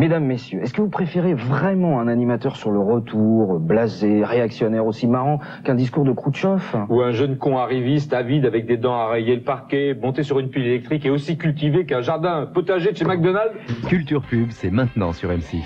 Mesdames, messieurs, est-ce que vous préférez vraiment un animateur sur le retour, blasé, réactionnaire, aussi marrant qu'un discours de Khrouchtchev? Ou un jeune con arriviste, avide, avec des dents à rayer le parquet, monté sur une pile électrique et aussi cultivé qu'un jardin potager de chez McDonald's? Culture Pub, c'est maintenant sur M6.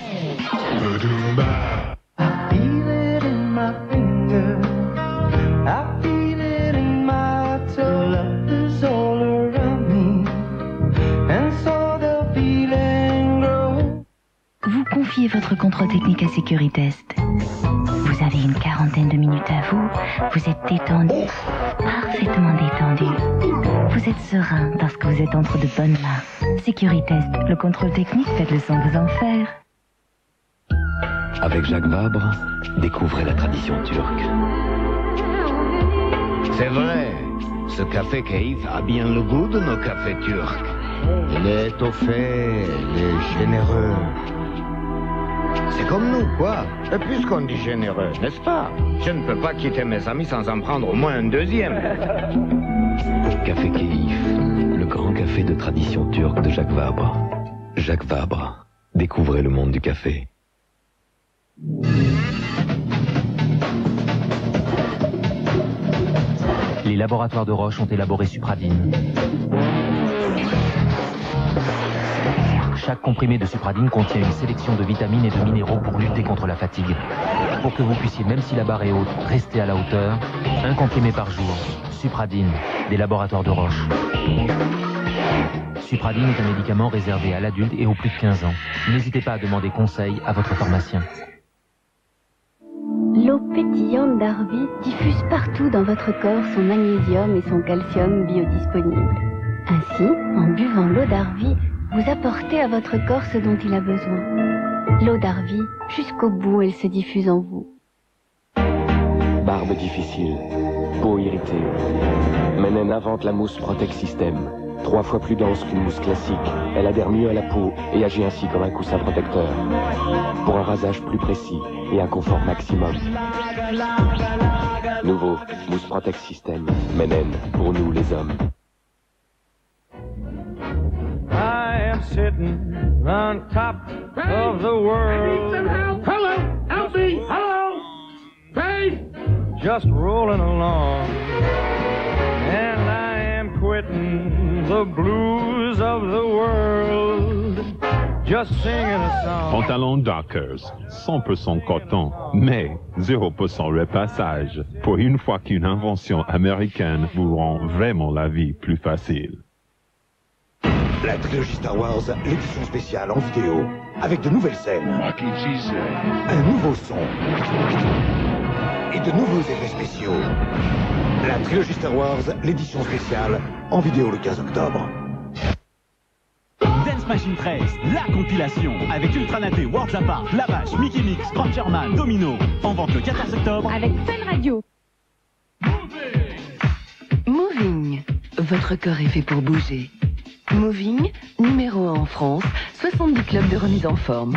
Vous confiez votre contrôle technique à Sécuritest. Vous avez une quarantaine de minutes à vous. Vous êtes détendu, parfaitement détendu. Vous êtes serein parce que vous êtes entre de bonnes mains. Sécuritest, le contrôle technique, faites-le sans vous en faire. Avec Jacques Vabre, découvrez la tradition turque. C'est vrai, ce café Keyif a bien le goût de nos cafés turcs. Il est étoffé, il est généreux. C'est comme nous, quoi. Et puisqu'on dit généreux, n'est-ce pas? Je ne peux pas quitter mes amis sans en prendre au moins un deuxième. Café Keyif, le grand café de tradition turque de Jacques Vabre. Jacques Vabre, découvrez le monde du café. Les laboratoires de Roche ont élaboré Supradine. Chaque comprimé de Supradine contient une sélection de vitamines et de minéraux pour lutter contre la fatigue. Pour que vous puissiez, même si la barre est haute, rester à la hauteur, un comprimé par jour. Supradine, des laboratoires de Roche. Supradine est un médicament réservé à l'adulte et aux plus de 15 ans. N'hésitez pas à demander conseil à votre pharmacien. L'eau pétillante d'Arvi diffuse partout dans votre corps son magnésium et son calcium biodisponibles. Ainsi, en buvant l'eau d'Arvi, vous apportez à votre corps ce dont il a besoin. L'eau d'Arvi, jusqu'au bout, elle se diffuse en vous. Barbe difficile, peau irritée. Menen invente la mousse Protect System. 3 fois plus dense qu'une mousse classique. Elle adhère mieux à la peau et agit ainsi comme un coussin protecteur. Pour un rasage plus précis et un confort maximum. Nouveau, mousse Protect System. Menen, pour nous les hommes. I am sitting on top of the world. Hello, Alfie, hello, Dave. Just rolling along, and I am quitting the blues of the world. Just singing a song. Pantalon Dockers, 100% coton, mais 0% repassage. Pour une fois qu'une invention américaine vous rend vraiment la vie plus facile. La trilogie Star Wars, l'édition spéciale en vidéo, avec de nouvelles scènes, un nouveau son et de nouveaux effets spéciaux. La trilogie Star Wars, l'édition spéciale en vidéo le 15 octobre. Dance Machine 13, la compilation, avec Ultranaté, Worlds Apart, La Vache, Mickey Mix, Cruncherman, Domino, en vente le 14 octobre. Avec Fun Radio. Moving, votre corps est fait pour bouger. Moving, numéro 1 en France, 70 clubs de remise en forme.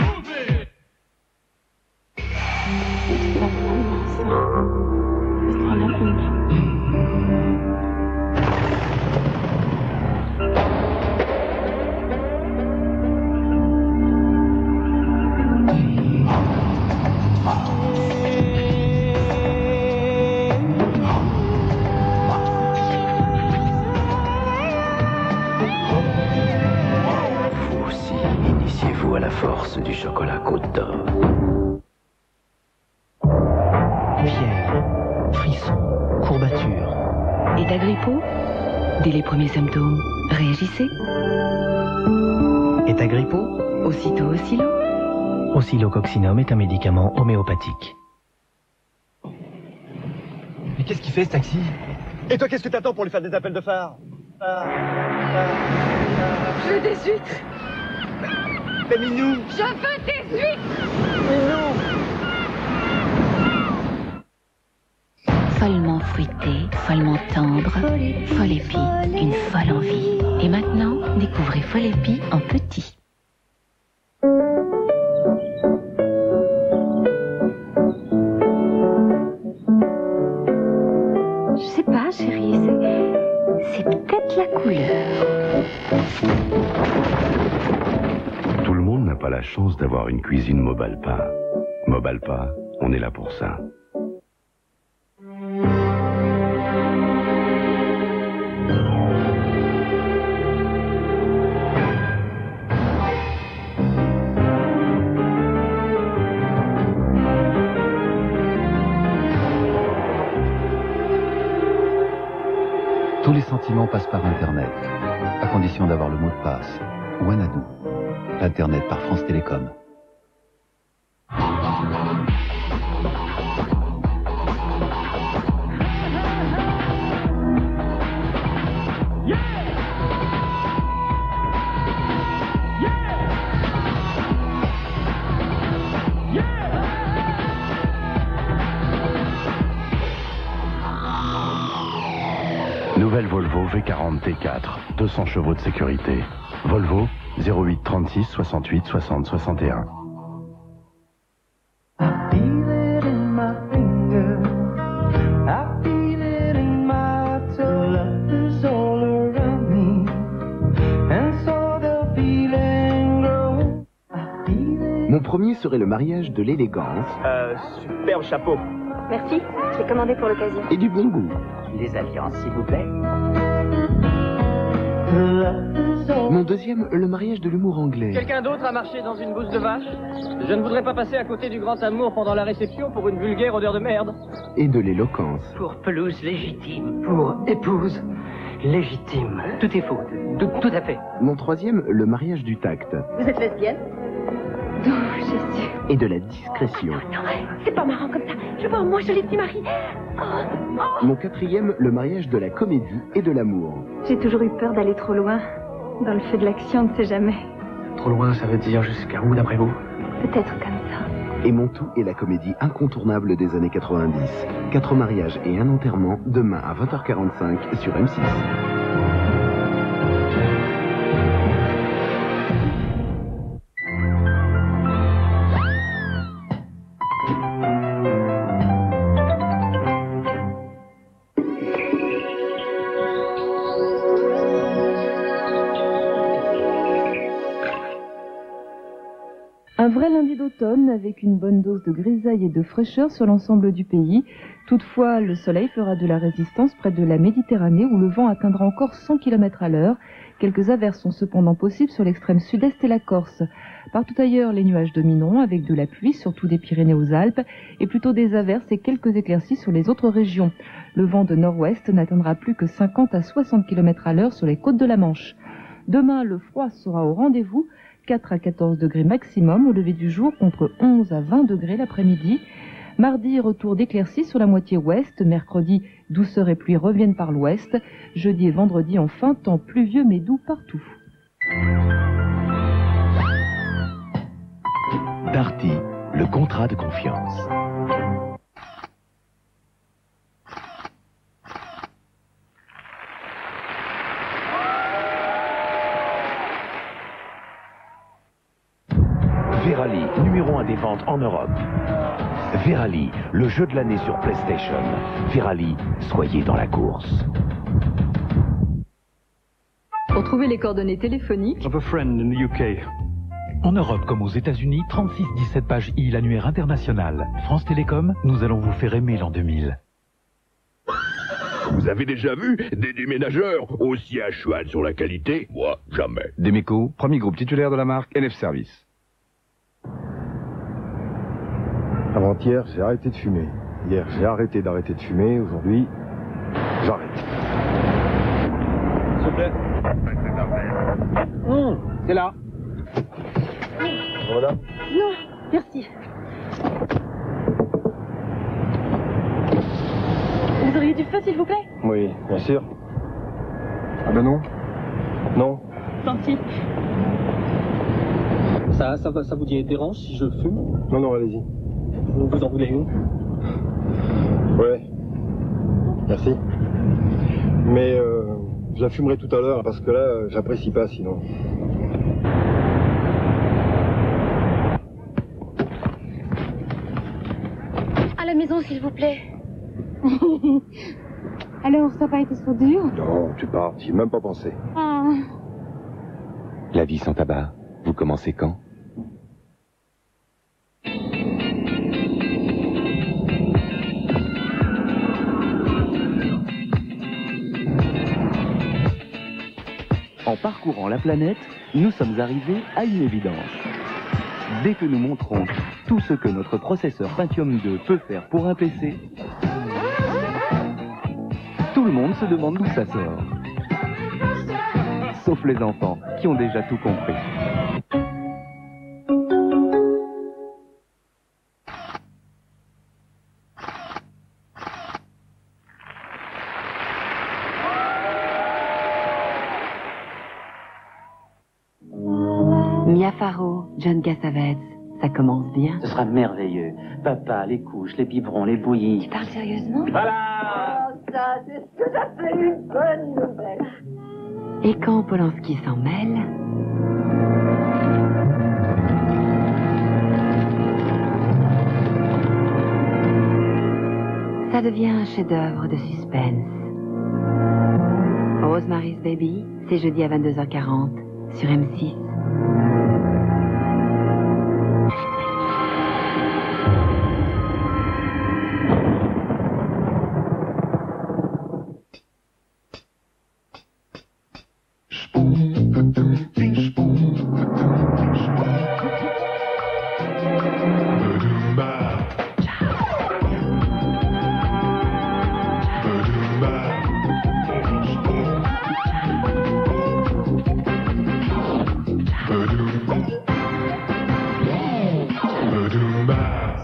À la force du chocolat Côte d'Or. Fièvre, frisson, courbature. État grippaux? Dès les premiers symptômes, réagissez. État grippaux? Aussitôt Oscillo. Oscillococcinum est un médicament homéopathique. Mais qu'est-ce qu'il fait ce taxi? Et toi, qu'est-ce que t'attends pour lui faire des appels de phare? Je veux des huîtres. Mais Minou! Je veux des huîtres! Minou! Follement fruité, follement tendre, Folle Épi, une folle envie. Et maintenant, découvrez Folle Épi en petit. Je sais pas, chérie, c'est peut-être la couleur. Tout le monde n'a pas la chance d'avoir une cuisine Mobalpa. Mobalpa, on est là pour ça. Tous les sentiments passent par Internet, à condition d'avoir le mot de passe. Wanadoo. Internet par France Télécom. Nouvelle Volvo V40 T4, 200 chevaux de sécurité. Volvo 08 36 68 60 61. Mon premier serait le mariage de l'élégance. Superbe chapeau. Merci, j'ai commandé pour l'occasion. Et du bon goût. Les alliances, s'il vous plaît. Mon deuxième, le mariage de l'humour anglais. Quelqu'un d'autre a marché dans une bouse de vache? Je ne voudrais pas passer à côté du grand amour pendant la réception pour une vulgaire odeur de merde. Et de l'éloquence. Pour pelouse légitime. Pour épouse légitime. Tout est faux. Tout à fait. Mon troisième, le mariage du tact. Vous êtes lesbienne? Non, Jésus. Et de la discrétion. Non, c'est pas marrant comme ça. Je vois moi, joli petit mari. Mon quatrième, le mariage de la comédie et de l'amour. J'ai toujours eu peur d'aller trop loin. Dans le feu de l'action, on ne sait jamais. Trop loin, ça veut dire jusqu'à où, d'après vous? Peut-être comme ça. Et mon tout est la comédie incontournable des années 90. 4 mariages et un enterrement, demain à 20h45 sur M6. Un vrai lundi d'automne avec une bonne dose de grisaille et de fraîcheur sur l'ensemble du pays. Toutefois, le soleil fera de la résistance près de la Méditerranée où le vent atteindra encore 100 km à l'heure. Quelques averses sont cependant possibles sur l'extrême sud-est et la Corse. Partout ailleurs, les nuages domineront avec de la pluie, surtout des Pyrénées aux Alpes, et plutôt des averses et quelques éclaircies sur les autres régions. Le vent de nord-ouest n'atteindra plus que 50 à 60 km à l'heure sur les côtes de la Manche. Demain, le froid sera au rendez-vous. 4 à 14 degrés maximum au lever du jour contre 11 à 20 degrés l'après-midi. Mardi, retour d'éclaircies sur la moitié ouest. Mercredi, douceur et pluie reviennent par l'ouest. Jeudi et vendredi, enfin, temps pluvieux mais doux partout. Darty, le contrat de confiance. Verali, numéro 1 des ventes en Europe. Verali, le jeu de l'année sur PlayStation. Verali, soyez dans la course. Pour trouver les coordonnées téléphoniques. Of a friend in the UK. En Europe comme aux États-Unis, 36-17 pages I, l'annuaire international. France Télécom, nous allons vous faire aimer l'an 2000. Vous avez déjà vu des déménageurs aussi à cheval sur la qualité? Moi, jamais. Demeco, premier groupe titulaire de la marque NF Service. Avant-hier, j'ai arrêté de fumer. Hier, j'ai arrêté d'arrêter de fumer. Aujourd'hui, j'arrête. S'il vous plaît. C'est là. Voilà. Non, merci. Vous auriez du feu, s'il vous plaît? Oui, bien sûr. Ah ben non. Non. Tant pis. Ça vous dérange si je fume? Non, non, allez-y. Vous en voulez une? Ouais. Merci. Mais je la fumerai tout à l'heure parce que là, j'apprécie pas sinon. À la maison, s'il vous plaît. Alors, ça n'a pas été trop dur? Non, tu pars, j'y ai même pas pensé. La vie sans tabac, vous commencez quand? parcourant la planète, nous sommes arrivés à une évidence. Dès que nous montrons tout ce que notre processeur Pentium 2 peut faire pour un PC, tout le monde se demande d'où ça sort. Sauf les enfants, qui ont déjà tout compris. Mia Farrow, John Cassavetes, ça commence bien. Ce sera merveilleux. Papa, les couches, les biberons, les bouillies. Tu parles sérieusement? Voilà! Oh, ça, c'est ce que j'appelle une bonne nouvelle. Et quand Polanski s'en mêle... ça devient un chef-d'œuvre de suspense. Rosemary's Baby, c'est jeudi à 22h40 sur M6.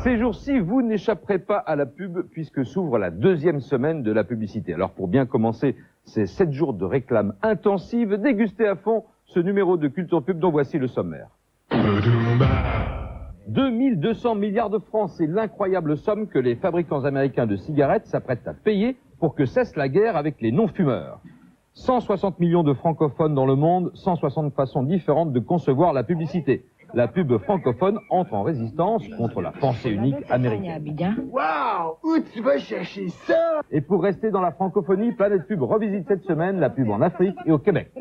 Ces jours-ci, vous n'échapperez pas à la pub puisque s'ouvre la deuxième semaine de la publicité. Alors pour bien commencer ces 7 jours de réclame intensive, dégustez à fond ce numéro de Culture Pub dont voici le sommaire. 2200 milliards de francs, c'est l'incroyable somme que les fabricants américains de cigarettes s'apprêtent à payer pour que cesse la guerre avec les non-fumeurs. 160 millions de francophones dans le monde, 160 façons différentes de concevoir la publicité. La pub francophone entre en résistance contre la pensée unique américaine. Waouh, où tu vas chercher ça? Et pour rester dans la francophonie, Planète Pub revisite cette semaine la pub en Afrique et au Québec.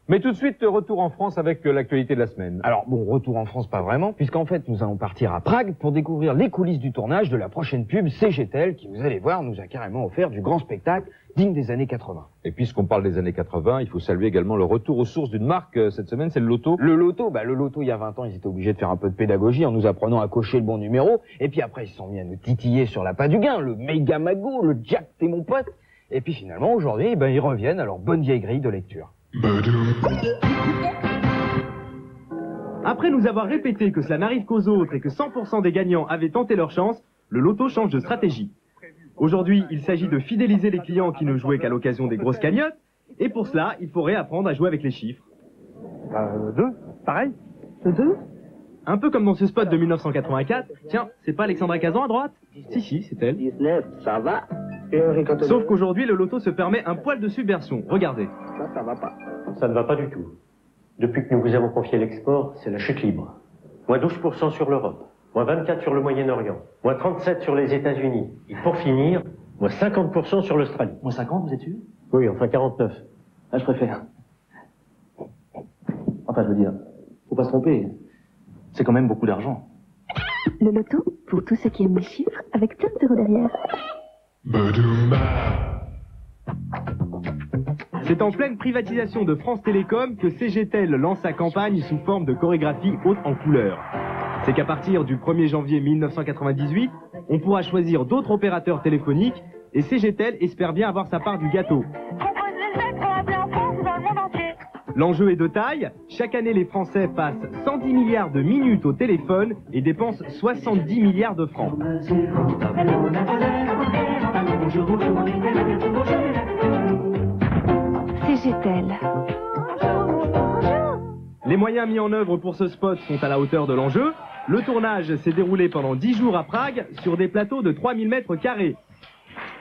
Mais tout de suite, retour en France avec l'actualité de la semaine. Alors bon, retour en France pas vraiment, puisqu'en fait nous allons partir à Prague pour découvrir les coulisses du tournage de la prochaine pub CGTEL, qui vous allez voir nous a carrément offert du grand spectacle digne des années 80. Et puisqu'on parle des années 80, il faut saluer également le retour aux sources d'une marque cette semaine, c'est le Loto. Le Loto, il y a 20 ans, ils étaient obligés de faire un peu de pédagogie en nous apprenant à cocher le bon numéro, et puis après ils se sont mis à nous titiller sur l'appât du gain, le méga magot, le Jack t'es mon pote, et puis finalement aujourd'hui, ils reviennent à leur bonne vieille grille de lecture. Après nous avoir répété que cela n'arrive qu'aux autres et que 100% des gagnants avaient tenté leur chance, le Loto change de stratégie. Aujourd'hui, il s'agit de fidéliser les clients qui ne jouaient qu'à l'occasion des grosses cagnottes, et pour cela, il faut réapprendre à jouer avec les chiffres. 2, pareil. 2 Un peu comme dans ce spot de 1984. Tiens, c'est pas Alexandra Kazan à droite? Si, c'est elle. 19, ça va. Sauf qu'aujourd'hui, le Loto se permet un poil de subversion. Regardez. Ça va pas. Ça ne va pas du tout. Depuis que nous vous avons confié l'export, c'est la chute libre. Moins 12% sur l'Europe, moins 24% sur le Moyen-Orient, moins 37% sur les États-Unis. Et pour finir, moins 50% sur l'Australie. Moins 50, vous êtes sûr? Oui, enfin 49. Ah, je préfère. Enfin, je veux dire, faut pas se tromper. C'est quand même beaucoup d'argent. Le Loto, pour tous ceux qui aiment les chiffres, avec plein d'euros derrière. C'est en pleine privatisation de France Télécom que CGTEL lance sa campagne sous forme de chorégraphie haute en couleurs. C'est qu'à partir du 1er janvier 1998, on pourra choisir d'autres opérateurs téléphoniques et CGTEL espère bien avoir sa part du gâteau. L'enjeu est de taille. Chaque année, les Français passent 110 milliards de minutes au téléphone et dépensent 70 milliards de francs. CGTEL. Les moyens mis en œuvre pour ce spot sont à la hauteur de l'enjeu. Le tournage s'est déroulé pendant 10 jours à Prague sur des plateaux de 3000 mètres carrés.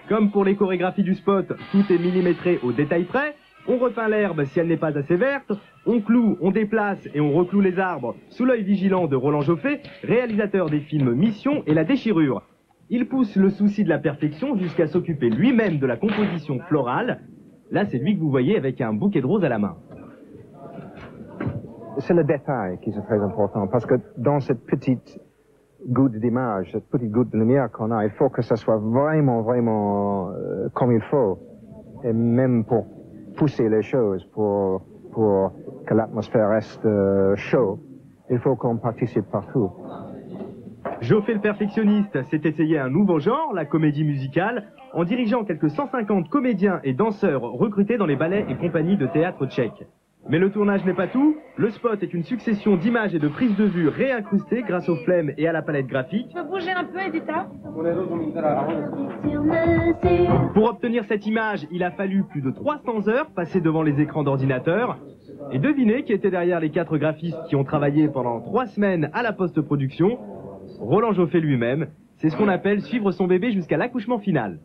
Comme pour les chorégraphies du spot, tout est millimétré au détail près. On repeint l'herbe si elle n'est pas assez verte, on cloue, on déplace et on recloue les arbres sous l'œil vigilant de Roland Joffé, réalisateur des films Mission et La Déchirure. Il pousse le souci de la perfection jusqu'à s'occuper lui-même de la composition florale. Là, c'est lui que vous voyez avec un bouquet de roses à la main. C'est le détail qui est très important, parce que dans cette petite goutte d'image, cette petite goutte de lumière qu'on a, il faut que ça soit vraiment comme il faut. Et même pour pousser les choses, pour que l'atmosphère reste chaude, il faut qu'on participe partout. Joffé le perfectionniste s'est essayé un nouveau genre, la comédie musicale, en dirigeant quelques 150 comédiens et danseurs recrutés dans les ballets et compagnies de théâtre tchèques. Mais le tournage n'est pas tout, le spot est une succession d'images et de prises de vue réincrustées grâce aux flemmes et à la palette graphique. Tu peux bouger un peu, Edita? Pour obtenir cette image, il a fallu plus de 300 heures passées devant les écrans d'ordinateur. Et devinez qui était derrière les 4 graphistes qui ont travaillé pendant 3 semaines à la post-production. Roland Joffé lui-même. C'est ce qu'on appelle suivre son bébé jusqu'à l'accouchement final.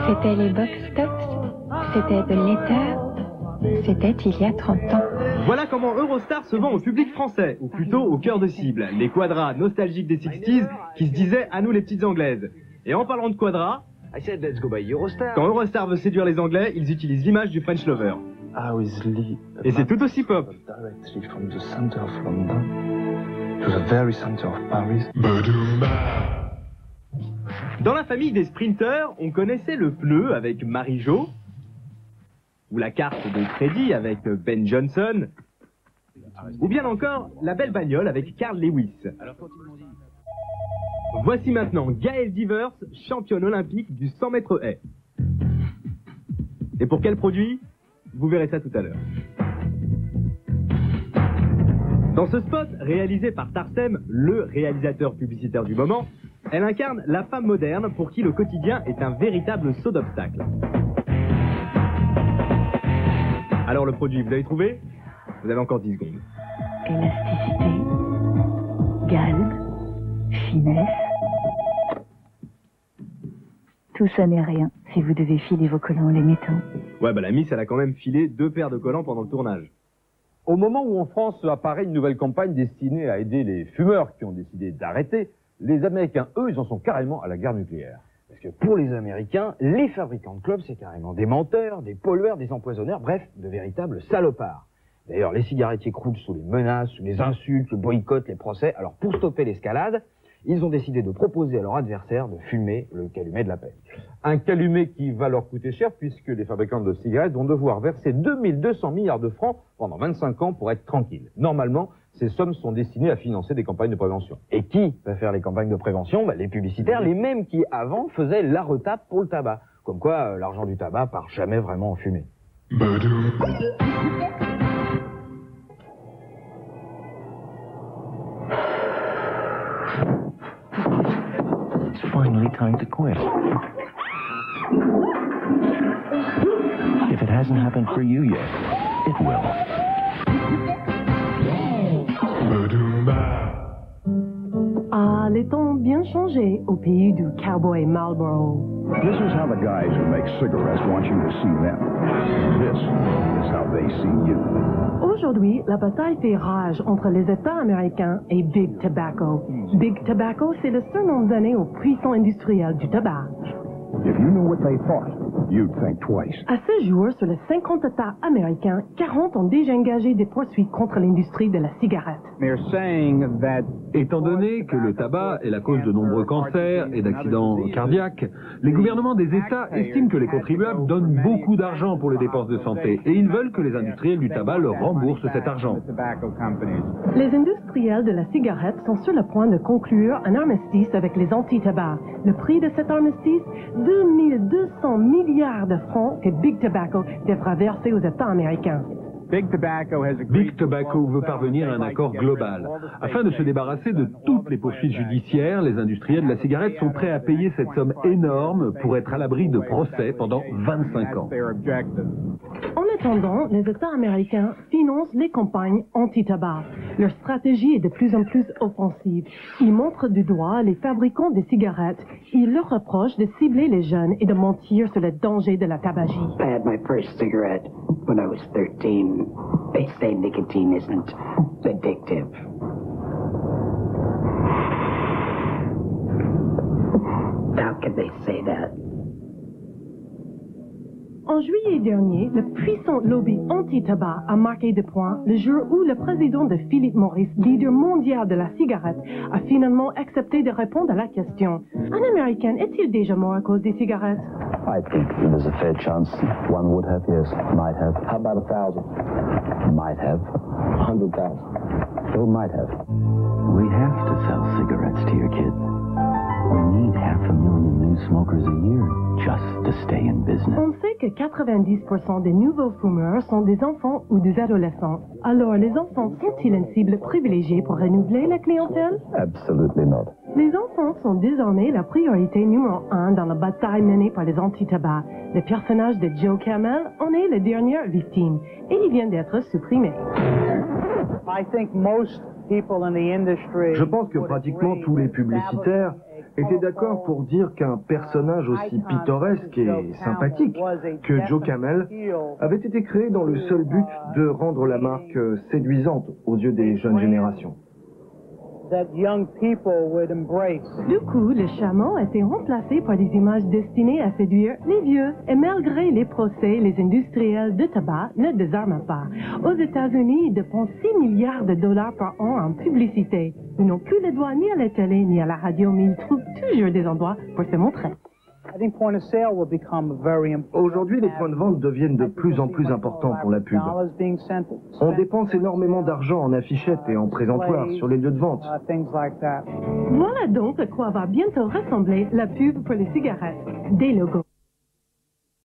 C'était les Box Tops, c'était de l'éther, c'était il y a 30 ans. Voilà comment Eurostar se vend au public français, ou plutôt au cœur de cible, les quadras nostalgiques des 60s qui se disaient à nous les petites anglaises. Et en parlant de quadras, quand Eurostar veut séduire les Anglais, ils utilisent l'image du French Lover. Et c'est tout aussi pop. Dans la famille des sprinters, on connaissait le pneu avec Marie-Jo, ou la carte de crédit avec Ben Johnson, ou bien encore la belle bagnole avec Carl Lewis. Voici maintenant Gaëlle Divers, championne olympique du 100 mètres haies. Et pour quel produit? Vous verrez ça tout à l'heure. Dans ce spot, réalisé par Tarsem, le réalisateur publicitaire du moment, elle incarne la femme moderne pour qui le quotidien est un véritable saut d'obstacle. Alors le produit, vous l'avez trouvé? Vous avez encore 10 secondes. Élasticité, galbe, finesse. Tout ça n'est rien si vous devez filer vos collants en les mettant. Ouais, bah la Miss, elle a quand même filé 2 paires de collants pendant le tournage. Au moment où en France apparaît une nouvelle campagne destinée à aider les fumeurs qui ont décidé d'arrêter, les Américains, eux, ils en sont carrément à la guerre nucléaire. Parce que pour les Américains, les fabricants de clopes, c'est carrément des menteurs, des pollueurs, des empoisonneurs, bref, de véritables salopards. D'ailleurs, les cigarettiers croulent sous les menaces, sous les insultes, le boycott, les procès. Alors pour stopper l'escalade, ils ont décidé de proposer à leur adversaire de fumer le calumet de la paix. Un calumet qui va leur coûter cher puisque les fabricants de cigarettes vont devoir verser 2200 milliards de francs pendant 25 ans pour être tranquilles. Normalement, ces sommes sont destinées à financer des campagnes de prévention. Et qui va faire les campagnes de prévention? Les publicitaires, les mêmes qui avant faisaient la retape pour le tabac. Comme quoi, l'argent du tabac part jamais vraiment en fumée. It's finally time to quit. If it hasn't happened for you yet, it will. Ah, les temps ont bien changé au pays du cowboy Marlboro. This is how the guys who make cigarettes want you to see them. This is how they see you. Aujourd'hui, la bataille fait rage entre les États américains et Big Tobacco. Big Tobacco, c'est le surnom donné aux puissants industriels du tabac. If you knew what they thought, you'd think twice. À ce jour, sur les 50 États américains, 40 ont déjà engagé des poursuites contre l'industrie de la cigarette. Étant donné que le tabac est la cause de nombreux cancers et d'accidents cardiaques, les gouvernements des États estiment que les contribuables donnent beaucoup d'argent pour les dépenses de santé et ils veulent que les industriels du tabac leur remboursent cet argent. Les industriels de la cigarette sont sur le point de conclure un armistice avec les anti-tabac. Le prix de cet armistice, 2200 milliards de francs que Big Tobacco devra verser aux États américains. Big Tobacco veut parvenir à un accord global. Afin de se débarrasser de toutes les poursuites judiciaires, les industriels de la cigarette sont prêts à payer cette somme énorme pour être à l'abri de procès pendant 25 ans. En attendant, les États américains financent les campagnes anti-tabac. Leur stratégie est de plus en plus offensive. Ils montrent du doigt les fabricants de cigarettes. Ils leur reprochent de cibler les jeunes et de mentir sur le danger de la tabagie. I had my first cigarette when I was 13. They say nicotine isn't addictive. How can they say that? En juillet dernier, le puissant lobby anti-tabac a marqué des points le jour où le président de Philip Morris, leader mondial de la cigarette, a finalement accepté de répondre à la question. Un Américain est-il déjà mort à cause des cigarettes? I think there's a fair chance one would have, yes, might have. How about 1,000? Might have. 100,000? Well, might have. We have to sell cigarettes to your kids. We need 500,000 new smokers a year just to stay in business. On sait que 90% des nouveaux fumeurs sont des enfants ou des adolescents. Alors, les enfants sont-ils une cible privilégiée pour renouveler la clientèle? Absolutely not. Les enfants sont désormais la priorité numéro 1 dans la bataille menée par les anti-tabac. Le personnage de Joe Camel en est la dernière victime et il vient d'être supprimé. Je pense que pratiquement tous les publicitaires étaient d'accord pour dire qu'un personnage aussi pittoresque et sympathique que Joe Camel avait été créé dans le seul but de rendre la marque séduisante aux yeux des jeunes générations. Du coup, le chameau a été remplacé par des images destinées à séduire les vieux. Et malgré les procès, les industriels de tabac ne désarment pas. Aux États-Unis, ils dépensent 6 milliards de dollars par an en publicité. Ils n'ont plus le droit ni à la télé ni à la radio, mais ils trouvent toujours des endroits pour se montrer. Aujourd'hui, les points de vente deviennent de plus en plus importants pour la pub. On dépense énormément d'argent en affichettes et en présentoirs sur les lieux de vente. Voilà donc à quoi va bientôt ressembler la pub pour les cigarettes. Des logos.